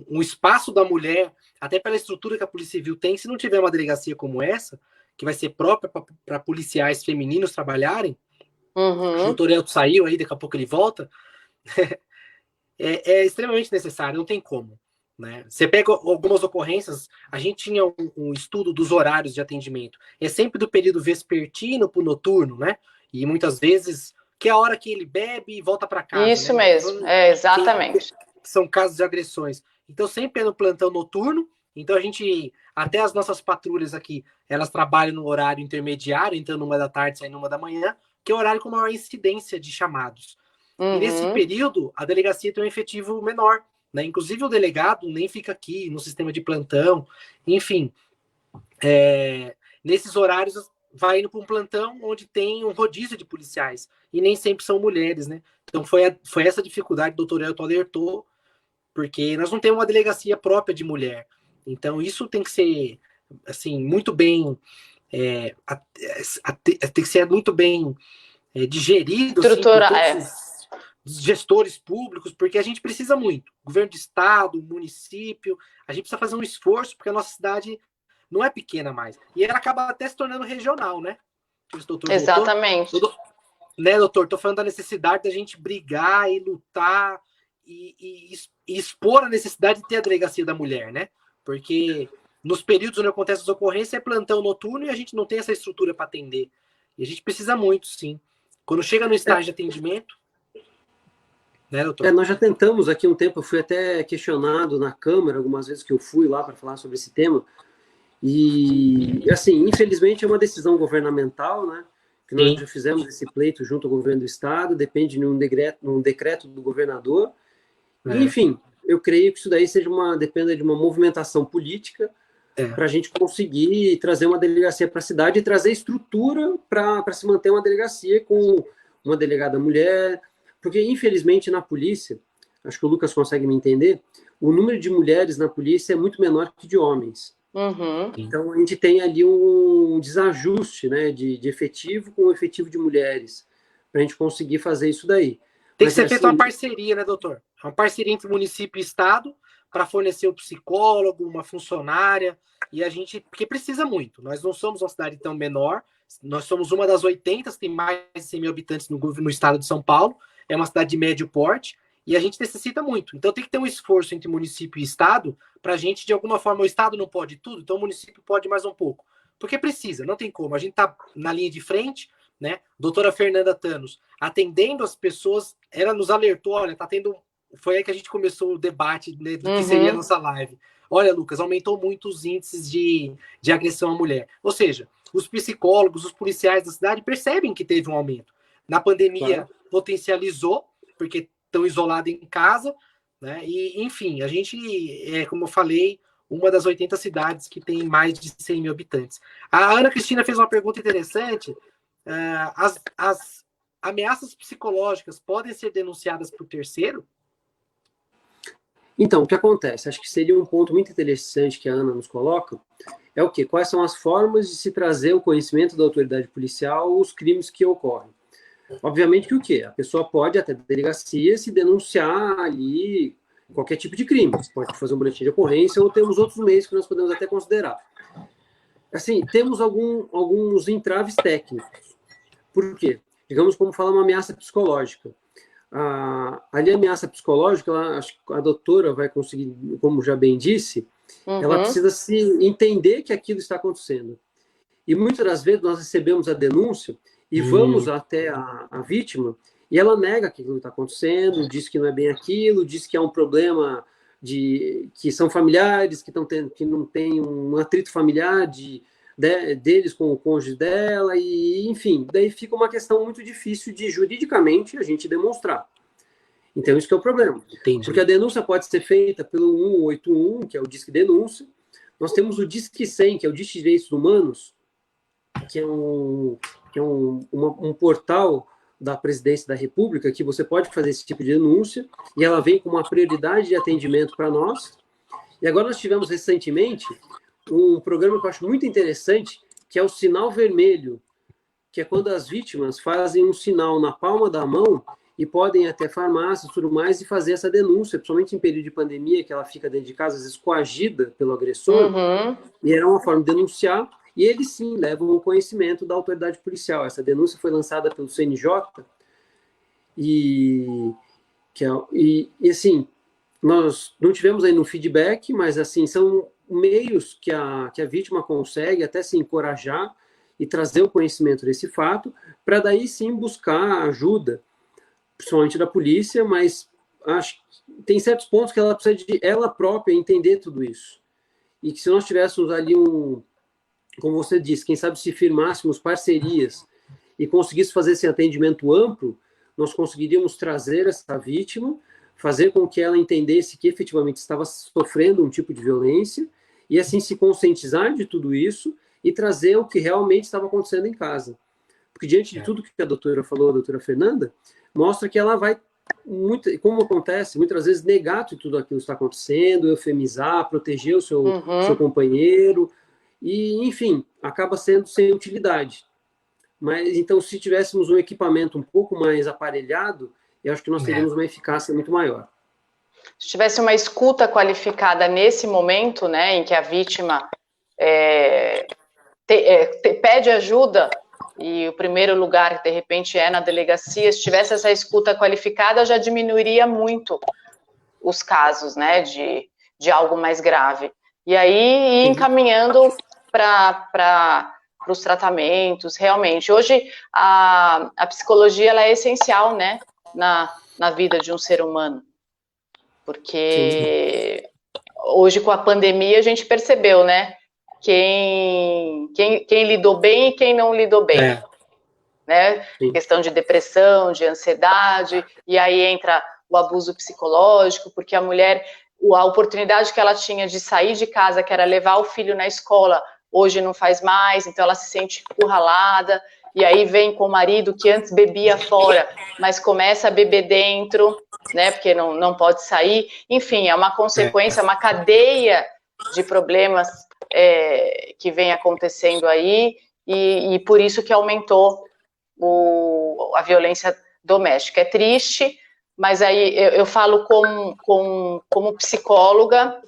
um espaço da mulher, até pela estrutura que a Polícia Civil tem, se não tiver uma delegacia como essa, que vai ser própria para policiais femininos trabalharem, o doutor Elton saiu aí, daqui a pouco ele volta, é extremamente necessário, não tem como. Né? Você pega algumas ocorrências, a gente tinha um estudo dos horários de atendimento, é sempre do período vespertino para o noturno, né? E muitas vezes, que é a hora que ele bebe e volta para casa. Isso, né? Mesmo, exatamente. São casos de agressões. Então, sempre é no plantão noturno, então até as nossas patrulhas aqui, elas trabalham no horário intermediário, então numa da tarde, saindo numa da manhã, que é o horário com maior incidência de chamados. E nesse período, a delegacia tem um efetivo menor, né? Inclusive o delegado nem fica aqui no sistema de plantão, enfim, nesses horários vai indo para um plantão onde tem um rodízio de policiais, e nem sempre são mulheres, né? Então foi essa dificuldade que o doutor Elton alertou, porque nós não temos uma delegacia própria de mulher, então isso tem que ser, assim, muito bem, tem que ser muito bem digerido, estrutura, assim, gestores públicos, porque a gente precisa muito. Governo de estado, município, a gente precisa fazer um esforço, porque a nossa cidade não é pequena mais. E ela acaba até se tornando regional, né? Exatamente. Né, doutor? Estou falando da necessidade da gente brigar e lutar e expor a necessidade de ter a delegacia da mulher, né? Porque nos períodos onde acontecem as ocorrências é plantão noturno e a gente não tem essa estrutura para atender. E a gente precisa muito, sim. Quando chega no estágio de atendimento, né, doutor? Nós já tentamos aqui um tempo, eu fui até questionado na Câmara algumas vezes que eu fui lá para falar sobre esse tema, e assim, infelizmente é uma decisão governamental, né, que nós já fizemos esse pleito junto ao governo do estado, depende de um decreto do governador, e, enfim, eu creio que isso daí dependa de uma movimentação política para a gente conseguir trazer uma delegacia para a cidade e trazer estrutura para se manter uma delegacia com uma delegada mulher. Porque, infelizmente, na polícia, acho que o Lucas consegue me entender, o número de mulheres na polícia é muito menor que de homens. Então, a gente tem ali um desajuste, né, de efetivo com o efetivo de mulheres, para a gente conseguir fazer isso daí. Tem que ser feita uma parceria, né, doutor? Uma parceria entre município e estado para fornecer o psicólogo, uma funcionária, e a gente, porque precisa muito. Nós não somos uma cidade tão menor, nós somos uma das 80, tem mais de 100 mil habitantes no estado de São Paulo, é uma cidade de médio porte, e a gente necessita muito. Então tem que ter um esforço entre município e estado para a gente, de alguma forma, o estado não pode tudo, então o município pode mais um pouco. Porque precisa, não tem como. A gente está na linha de frente, né? Doutora Fernanda Thanos, atendendo as pessoas, ela nos alertou, olha, tá tendo... Foi aí que a gente começou o debate, né, do que seria a nossa live. Olha, Lucas, aumentou muito os índices de agressão à mulher. Ou seja, os psicólogos, os policiais da cidade percebem que teve um aumento. Na pandemia, potencializou, porque estão isolados em casa, né? E, enfim, a gente, como eu falei, uma das 80 cidades que tem mais de 100 mil habitantes. A Ana Cristina fez uma pergunta interessante. As ameaças psicológicas podem ser denunciadas por terceiro? Então, o que acontece? Acho que seria um ponto muito interessante que a Ana nos coloca, é o quê? Quais são as formas de se trazer o conhecimento da autoridade policial os crimes que ocorrem? Obviamente que o quê? A pessoa pode, até da delegacia, se denunciar ali qualquer tipo de crime. Você pode fazer um boletim de ocorrência ou temos outros meios que nós podemos até considerar. Assim, temos alguns entraves técnicos. Por quê? Digamos, como fala, uma ameaça psicológica. Ali a ameaça psicológica, acho que a doutora vai conseguir, como já bem disse, ela precisa se entender que aquilo está acontecendo. E muitas das vezes nós recebemos a denúncia e vamos até a vítima e ela nega que aquilo está acontecendo, diz que não é bem aquilo, diz que é um problema que são familiares, que não tem um atrito familiar deles com o cônjuge dela, e enfim, daí fica uma questão muito difícil de juridicamente a gente demonstrar. Então isso que é o problema. Entendi. Porque a denúncia pode ser feita pelo 181, que é o Disque Denúncia. Nós temos o Disque 100, que é o Disque Direitos Humanos, que é um portal da Presidência da República, que você pode fazer esse tipo de denúncia, e ela vem com uma prioridade de atendimento para nós. E agora nós tivemos recentemente um programa que eu acho muito interessante, que é o Sinal Vermelho, que é quando as vítimas fazem um sinal na palma da mão e podem ir até farmácias e tudo mais e fazer essa denúncia, principalmente em período de pandemia, que ela fica dentro de casa, às vezes coagida pelo agressor, e era uma forma de denunciar, e eles sim levam o conhecimento da autoridade policial. Essa denúncia foi lançada pelo CNJ, e assim, nós não tivemos ainda um feedback, mas assim, são meios que a vítima consegue até se encorajar e trazer o conhecimento desse fato, para daí sim buscar ajuda, principalmente da polícia, mas acho que tem certos pontos que ela precisa de ela própria entender tudo isso. E que se nós tivéssemos ali como você disse, quem sabe se firmássemos parcerias e conseguisse fazer esse atendimento amplo, nós conseguiríamos trazer essa vítima, fazer com que ela entendesse que efetivamente estava sofrendo um tipo de violência e assim se conscientizar de tudo isso e trazer o que realmente estava acontecendo em casa. Porque diante de tudo que a doutora falou, a doutora Fernanda, mostra que ela vai, como acontece, muitas vezes negar que tudo aquilo está acontecendo, eufemizar, proteger o seu companheiro, e, enfim, acaba sendo sem utilidade. Mas, então, se tivéssemos um equipamento um pouco mais aparelhado, eu acho que nós teríamos uma eficácia muito maior. Se tivesse uma escuta qualificada nesse momento, né, em que a vítima pede ajuda, e o primeiro lugar, de repente, é na delegacia, se tivesse essa escuta qualificada, já diminuiria muito os casos, né, de algo mais grave. E aí, ir encaminhando para os tratamentos, realmente. Hoje, a psicologia ela é essencial, né, na vida de um ser humano. Porque hoje, com a pandemia, a gente percebeu, né, quem lidou bem e quem não lidou bem. Né? Questão de depressão, de ansiedade, e aí entra o abuso psicológico, porque a mulher, a oportunidade que ela tinha de sair de casa, que era levar o filho na escola, hoje não faz mais, então ela se sente encurralada, e aí vem com o marido que antes bebia fora, mas começa a beber dentro, né, porque não pode sair, enfim, é uma consequência, uma cadeia de problemas que vem acontecendo aí, e por isso que aumentou a violência doméstica. É triste, mas aí eu falo como psicóloga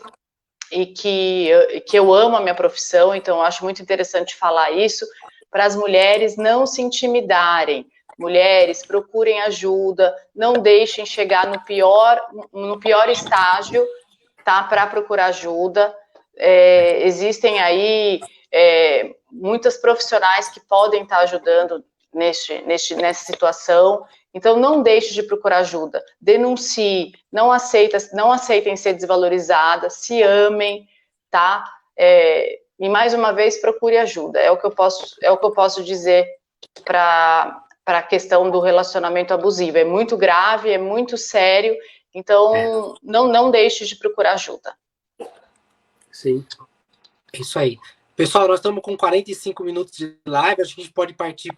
e que eu amo a minha profissão, então eu acho muito interessante falar isso, para as mulheres não se intimidarem. Mulheres, procurem ajuda, não deixem chegar no pior estágio, tá, para procurar ajuda. Existem aí muitas profissionais que podem estar ajudando nessa situação. Então, não deixe de procurar ajuda, denuncie, não aceitem ser desvalorizadas, se amem, tá? E mais uma vez, procure ajuda. É o que eu posso dizer para a questão do relacionamento abusivo. É muito grave, é muito sério, então não deixe de procurar ajuda. Sim. É isso aí. Pessoal, nós estamos com 45 minutos de live, acho que a gente pode partir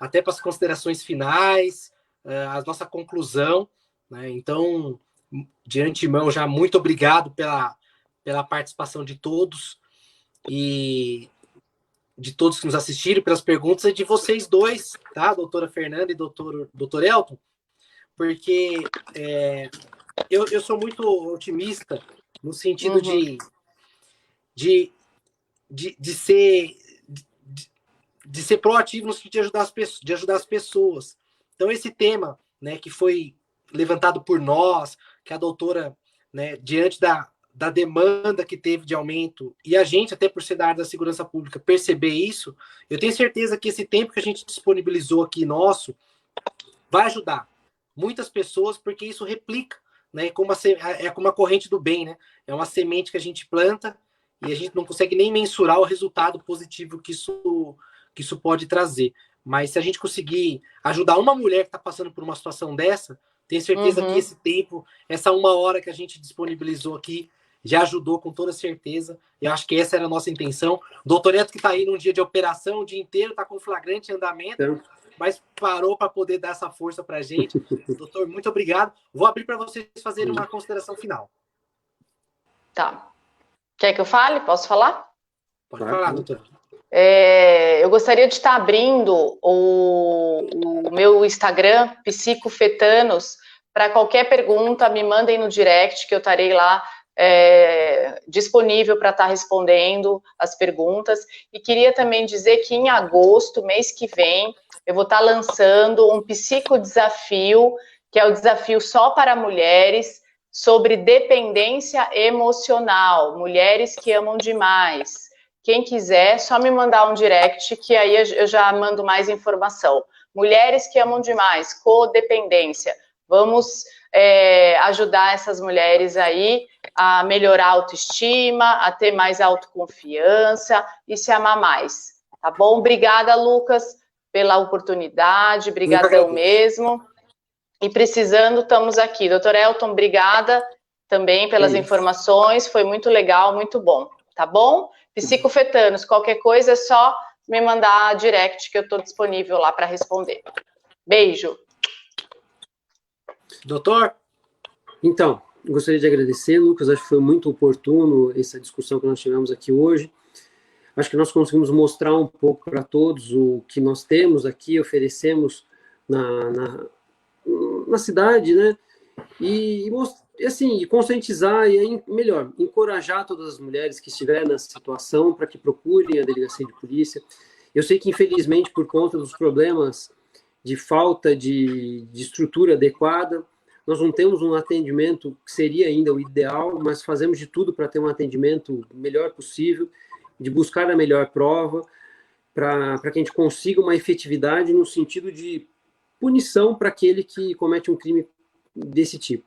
até para as considerações finais, a nossa conclusão, né? Então, de antemão, já muito obrigado pela participação de todos e de todos que nos assistiram, pelas perguntas e de vocês dois, tá? Doutora Fernanda e doutor Elton, porque eu sou muito otimista no sentido de ser proativo no sentido de ajudar as pessoas. Então, esse tema, né, que foi levantado por nós, que a doutora, né, diante da demanda que teve de aumento, e a gente, até por ser da área da segurança pública, perceber isso, eu tenho certeza que esse tempo que a gente disponibilizou aqui nosso vai ajudar muitas pessoas, porque isso replica, né, como a corrente do bem, né? É uma semente que a gente planta e a gente não consegue nem mensurar o resultado positivo que isso pode trazer. Mas se a gente conseguir ajudar uma mulher que está passando por uma situação dessa, tenho certeza que esse tempo, essa 1 hora que a gente disponibilizou aqui, já ajudou com toda certeza. Eu acho que essa era a nossa intenção. O doutor Neto, que está aí num dia de operação, o dia inteiro, está com flagrante em andamento, mas parou para poder dar essa força para a gente. Doutor, muito obrigado. Vou abrir para vocês fazerem uma consideração final. Tá. Quer que eu fale? Posso falar? Pode falar, doutor. Eu gostaria de estar abrindo o meu Instagram, Psicofetanos, para qualquer pergunta, me mandem no direct, que eu estarei lá disponível para estar respondendo as perguntas. E queria também dizer que em agosto, mês que vem, eu vou estar lançando um psicodesafio, que é o desafio só para mulheres, sobre dependência emocional, mulheres que amam demais. Quem quiser, só me mandar um direct, que aí eu já mando mais informação. Mulheres que amam demais, codependência. Vamos ajudar essas mulheres aí a melhorar a autoestima, a ter mais autoconfiança e se amar mais. Tá bom? Obrigada, Lucas, pela oportunidade. Obrigadão mesmo. E precisando, estamos aqui. Doutor Elton, obrigada também pelas informações. Foi muito legal, muito bom. Tá bom? Psicofetanos, qualquer coisa é só me mandar direct que eu estou disponível lá para responder. Beijo. Doutor? Então, gostaria de agradecer, Lucas. Acho que foi muito oportuno essa discussão que nós tivemos aqui hoje. Acho que nós conseguimos mostrar um pouco para todos o que nós temos aqui, oferecemos na cidade, né? E assim, conscientizar e, melhor, encorajar todas as mulheres que estiverem nessa situação para que procurem a delegacia de polícia. Eu sei que, infelizmente, por conta dos problemas de falta de estrutura adequada, nós não temos um atendimento que seria ainda o ideal, mas fazemos de tudo para ter um atendimento melhor possível, de buscar a melhor prova, para que a gente consiga uma efetividade no sentido de punição para aquele que comete um crime desse tipo.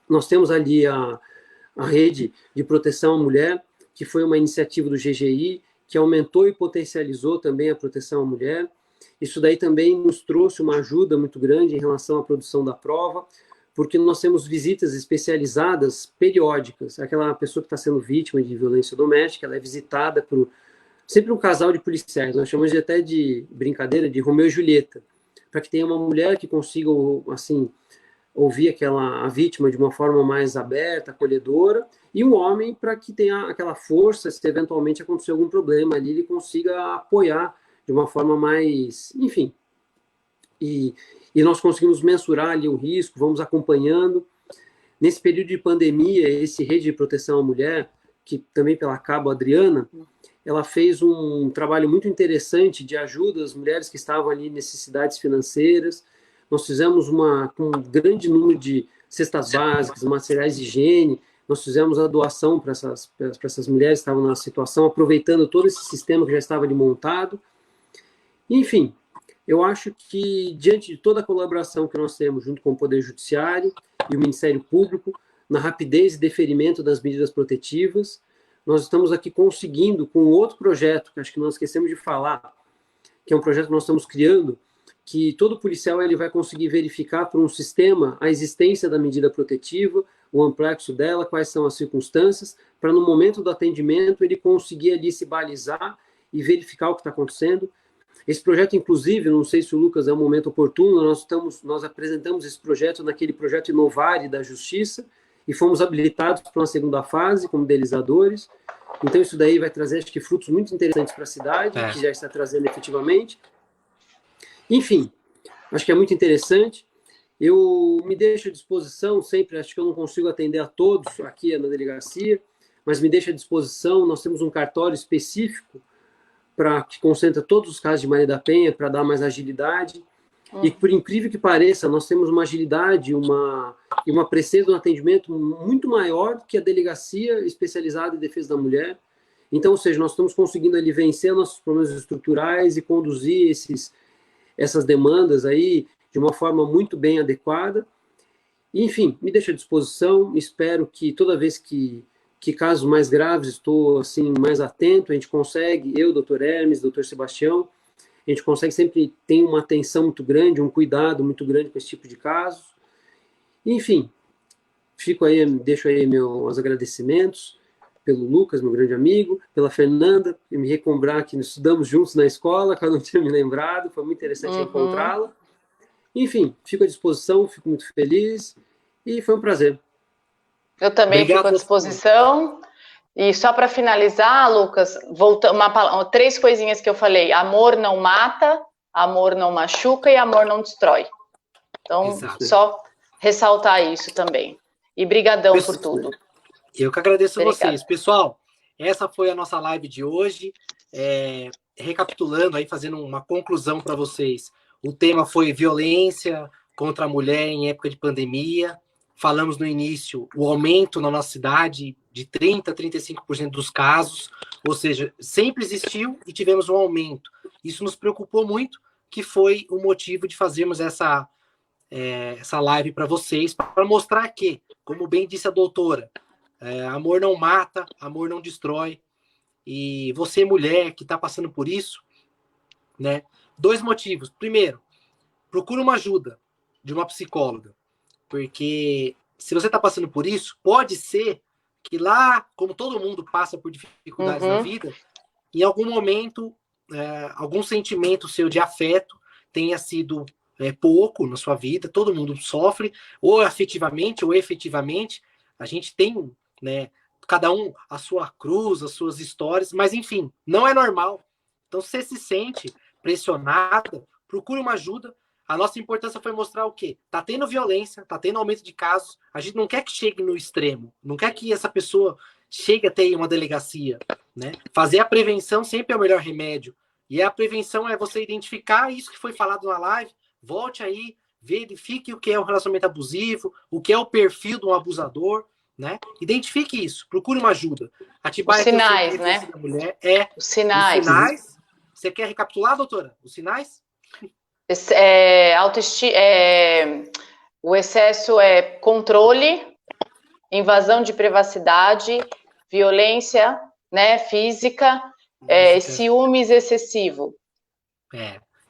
Nós temos ali a rede de proteção à mulher, que foi uma iniciativa do GGI, que aumentou e potencializou também a proteção à mulher. Isso daí também nos trouxe uma ajuda muito grande em relação à produção da prova, porque nós temos visitas especializadas periódicas. Aquela pessoa que está sendo vítima de violência doméstica, ela é visitada por sempre um casal de policiais, nós chamamos até de brincadeira de Romeu e Julieta, para que tenha uma mulher que consiga, assim, ouvir a vítima de uma forma mais aberta, acolhedora, e um homem para que tenha aquela força, se eventualmente acontecer algum problema ali, ele consiga apoiar de uma forma mais, enfim, e nós conseguimos mensurar ali o risco, vamos acompanhando. Nesse período de pandemia, esse Rede de Proteção à Mulher, que também pela Cabo Adriana, ela fez um trabalho muito interessante de ajuda às mulheres que estavam ali em necessidades financeiras. Nós fizemos um grande número de cestas básicas, materiais de higiene. Nós fizemos a doação para essas mulheres que estavam na situação, aproveitando todo esse sistema que já estava ali montado. Enfim, eu acho que, diante de toda a colaboração que nós temos junto com o Poder Judiciário e o Ministério Público, na rapidez e deferimento das medidas protetivas, nós estamos aqui conseguindo, com outro projeto, que acho que nós esquecemos de falar, que é um projeto que nós estamos criando, que todo policial ele vai conseguir verificar por um sistema a existência da medida protetiva, o amplexo dela, quais são as circunstâncias, para no momento do atendimento ele conseguir ali se balizar e verificar o que está acontecendo. Esse projeto, inclusive, não sei se o Lucas é um momento oportuno, nós apresentamos esse projeto naquele projeto Inovare da Justiça e fomos habilitados para uma segunda fase como idealizadores. Então isso daí vai trazer, acho que, frutos muito interessantes para a cidade, que já está trazendo efetivamente. Enfim, acho que é muito interessante. Eu me deixo à disposição sempre, acho que eu não consigo atender a todos aqui na delegacia, mas me deixo à disposição. Nós temos um cartório específico que concentra todos os casos de Maria da Penha, para dar mais agilidade. E, por incrível que pareça, nós temos uma agilidade e uma precisão no atendimento muito maior que a delegacia especializada em defesa da mulher. Então, ou seja, nós estamos conseguindo ali vencer nossos problemas estruturais e conduzir essas demandas aí de uma forma muito bem adequada. Enfim, me deixo à disposição, espero que toda vez que casos mais graves, estou assim mais atento, a gente consegue, eu, doutor Hermes, doutor Sebastião, a gente consegue sempre ter uma atenção muito grande, um cuidado muito grande com esse tipo de casos. Enfim, deixo aí meus agradecimentos pelo Lucas, meu grande amigo, pela Fernanda, e me recombrar que nós estudamos juntos na escola, que eu não tinha me lembrado, foi muito interessante encontrá-la. Enfim, fico à disposição, fico muito feliz, e foi um prazer. Eu também fico à disposição. E só para finalizar, Lucas, três coisinhas que eu falei. Amor não mata, amor não machuca e amor não destrói. Então, só ressaltar isso também. E brigadão por tudo. Eu que agradeço a vocês. Pessoal, essa foi a nossa live de hoje. Recapitulando aí, fazendo uma conclusão para vocês. O tema foi violência contra a mulher em época de pandemia. Falamos no início o aumento na nossa cidade de 30% a 35% dos casos, ou seja, sempre existiu e tivemos um aumento. Isso nos preocupou muito, que foi o motivo de fazermos essa live para vocês, para mostrar que, como bem disse a doutora, amor não mata, amor não destrói. E você, mulher, que está passando por isso, né? 2 motivos. Primeiro, procura uma ajuda de uma psicóloga. Porque se você está passando por isso, pode ser que lá, como todo mundo passa por dificuldades na vida, em algum momento, algum sentimento seu de afeto tenha sido pouco na sua vida, todo mundo sofre, ou afetivamente ou efetivamente, a gente tem, né, cada um a sua cruz, as suas histórias, mas enfim, não é normal. Então, se você se sente pressionada, procure uma ajuda. A nossa importância foi mostrar o quê? Tá tendo violência, tá tendo aumento de casos. A gente não quer que chegue no extremo. Não quer que essa pessoa chegue até uma delegacia, né? Fazer a prevenção sempre é o melhor remédio. E a prevenção é você identificar isso que foi falado na live. Volte aí, verifique o que é um relacionamento abusivo, o que é o perfil de um abusador, né? Identifique isso. Procure uma ajuda. Os sinais, né? Da mulher os sinais. Os sinais. Você quer recapitular, doutora? Os sinais? O excesso é controle, invasão de privacidade, violência, né, física, ciúmes excessivo.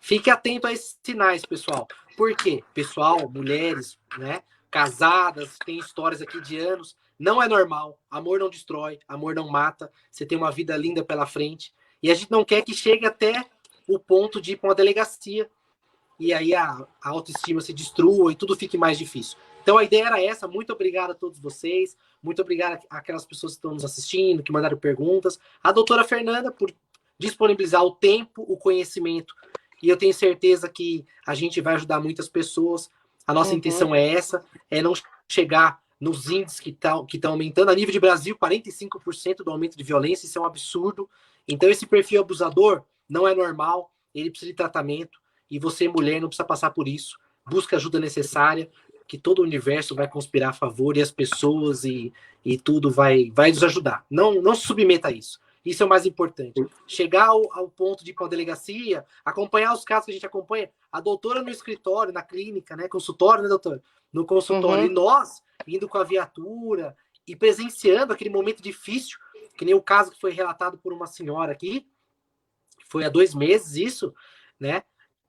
Fique atento a esses sinais, pessoal. Por quê? Pessoal, mulheres, né, casadas, tem histórias aqui de anos. Não é normal. Amor não destrói, amor não mata. Você tem uma vida linda pela frente. E a gente não quer que chegue até o ponto de ir para uma delegacia e aí a autoestima se destrua e tudo fique mais difícil. Então a ideia era essa. Muito obrigado a todos vocês. Muito obrigado àquelas pessoas que estão nos assistindo, que mandaram perguntas. A doutora Fernanda por disponibilizar o tempo, o conhecimento e eu tenho certeza que a gente vai ajudar muitas pessoas. A nossa intenção é essa, é não chegar nos índices que estão aumentando. A nível de Brasil, 45% do aumento de violência, isso é um absurdo. Então, esse perfil abusador não é normal, ele precisa de tratamento, e você, mulher, não precisa passar por isso. Busca a ajuda necessária, que todo o universo vai conspirar a favor, e as pessoas e tudo vai nos ajudar. Não se submeta a isso. Isso é o mais importante. Chegar ao ponto de ir para a delegacia, acompanhar os casos que a gente acompanha, a doutora no escritório, na clínica, né? Consultório, né, doutora? No consultório. E nós, indo com a viatura e presenciando aquele momento difícil, que nem o caso que foi relatado por uma senhora aqui, foi há 2 meses isso, né?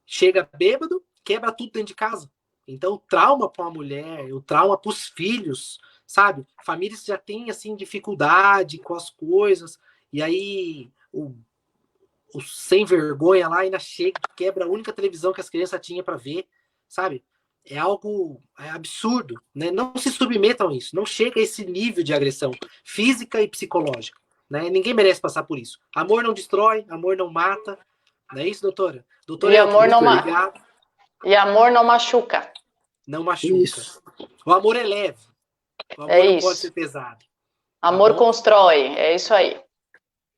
Chega bêbado, quebra tudo dentro de casa. Então, o trauma para uma mulher, o trauma para os filhos, sabe? Famílias já têm, assim, dificuldade com as coisas, e aí o sem vergonha lá ainda chega, quebra a única televisão que as crianças tinham para ver, sabe? É algo absurdo, né? Não se submetam a isso, não chega a esse nível de agressão física e psicológica, né? Ninguém merece passar por isso. Amor não destrói, amor não mata, não é isso, doutora? Doutora, e amor não machuca. Não machuca. Isso. O amor é leve. O amor não pode ser pesado. Amor constrói, é isso aí.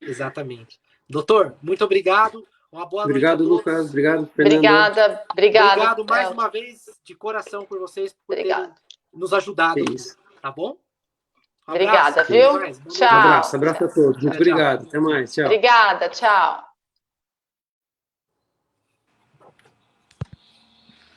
Exatamente. Doutor, muito obrigado. Uma boa noite a todos. Obrigado, Lucas. Obrigado, Fernanda. Obrigada. Obrigado mais uma vez, de coração, por vocês, por terem nos ajudado. Tá bom? Obrigada, viu? Tchau. Abraço a todos. Muito obrigado. Até mais. Tchau. Obrigada, tchau.